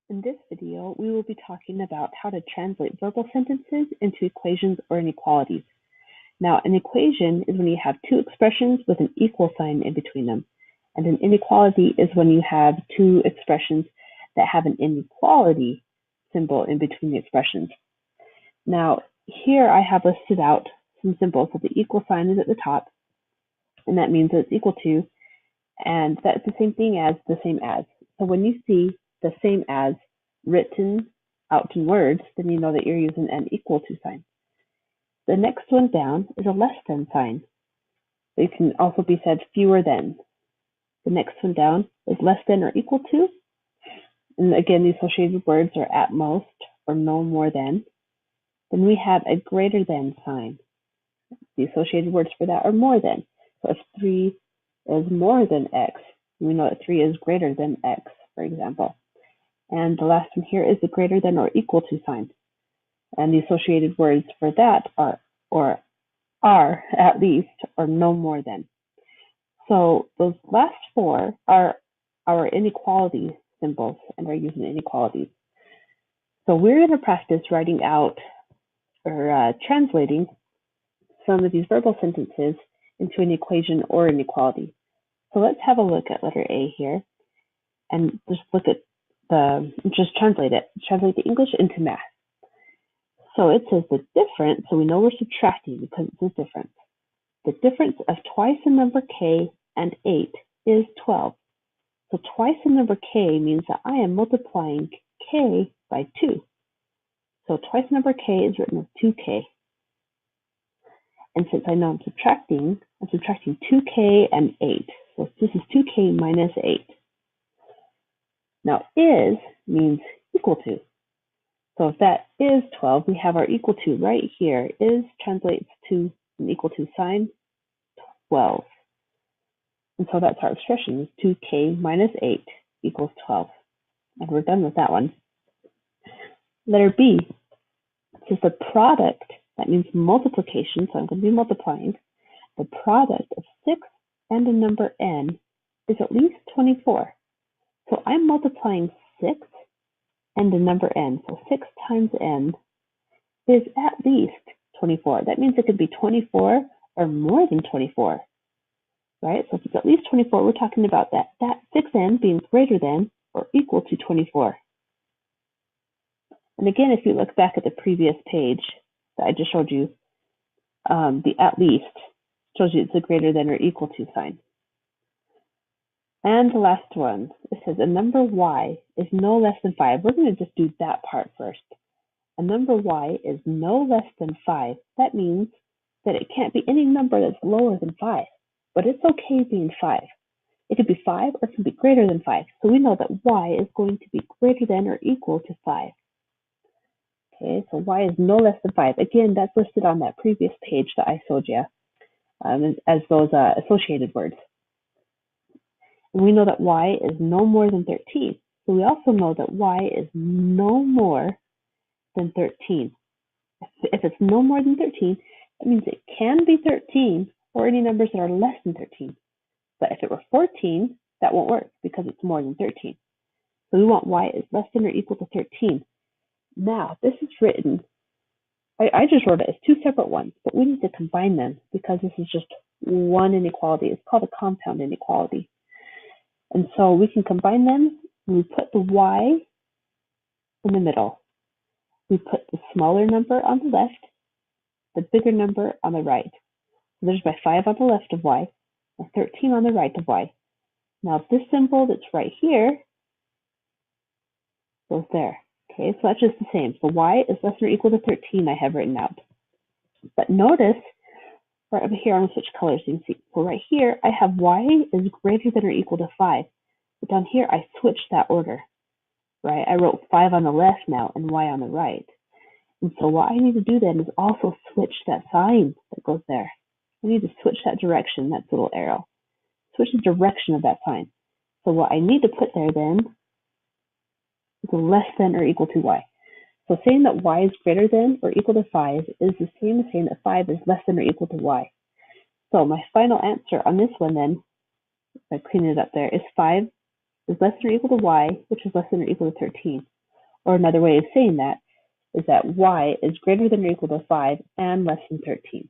In this video, we will be talking about how to translate verbal sentences into equations or inequalities. Now, an equation is when you have two expressions with an equal sign in between them, and an inequality is when you have two expressions that have an inequality symbol in between the expressions. Now, here I have listed out some symbols. So the equal sign is at the top, and that means that it's equal to, and that's the same thing as the same as. So when you see the same as written out in words, then you know that you're using an equal to sign. The next one down is a less than sign. It can also be said fewer than. The next one down is less than or equal to. And again, the associated words are at most or no more than. Then we have a greater than sign. The associated words for that are more than. So if 3 is more than x, we know that 3 is greater than x, for example. And the last one here is the greater than or equal to sign. And the associated words for that are or are at least or no more than. So those last four are our inequality symbols and are using inequalities. So we're going to practice writing out or translating some of these verbal sentences into an equation or inequality. So let's have a look at letter A here and just look at just translate it. Translate the English into math. So it says the difference, so we know we're subtracting because it's a difference. The difference of twice the number k and 8 is 12. So twice the number k means that I am multiplying k by 2. So twice the number k is written as 2k. And since I know I'm subtracting 2k and 8. So this is 2k minus 8. Now is means equal to. So if that is 12, we have our equal to right here. Is translates to an equal to sign, 12. And so that's our expression, 2k minus 8 equals 12. And we're done with that one. Letter B says the product, that means multiplication, so I'm going to be multiplying. The product of 6 and a number n is at least 24. So I'm multiplying 6 and the number n. So 6 times n is at least 24. That means it could be 24 or more than 24, right? So if it's at least 24, we're talking about that 6n being greater than or equal to 24. And again, if you look back at the previous page that I just showed you, the at least shows you it's a greater than or equal to sign. And the last one, it says a number y is no less than 5. We're going to just do that part first. A number y is no less than 5. That means that it can't be any number that's lower than 5. But it's okay being 5. It could be 5 or it can be greater than 5. So we know that y is going to be greater than or equal to 5. Okay, so y is no less than 5. Again, that's listed on that previous page that I showed you as those associated words. And we know that y is no more than 13. So we also know that y is no more than 13. If it's no more than 13, that means it can be 13 or any numbers that are less than 13. But if it were 14, that won't work because it's more than 13. So we want y is less than or equal to 13. Now, this is written, I just wrote it as two separate ones, but we need to combine them because this is just one inequality. It's called a compound inequality. And so we can combine them, and we put the y in the middle. We put the smaller number on the left, the bigger number on the right. So there's my 5 on the left of y, my 13 on the right of y. Now this symbol that's right here goes there. Okay, so that's just the same. So y is less than or equal to 13 I have written out. But notice, right over here, I'm going to switch colors so you can see. So right here, I have y is greater than or equal to 5. But down here, I switched that order, right? I wrote 5 on the left now and y on the right. And so what I need to do then is also switch that sign that goes there. I need to switch that direction, that little arrow. Switch the direction of that sign. So what I need to put there then is less than or equal to y. So saying that y is greater than or equal to 5 is the same as saying that 5 is less than or equal to y. So my final answer on this one then, if I clean it up there, is 5 is less than or equal to y, which is less than or equal to 13. Or another way of saying that is that y is greater than or equal to 5 and less than 13.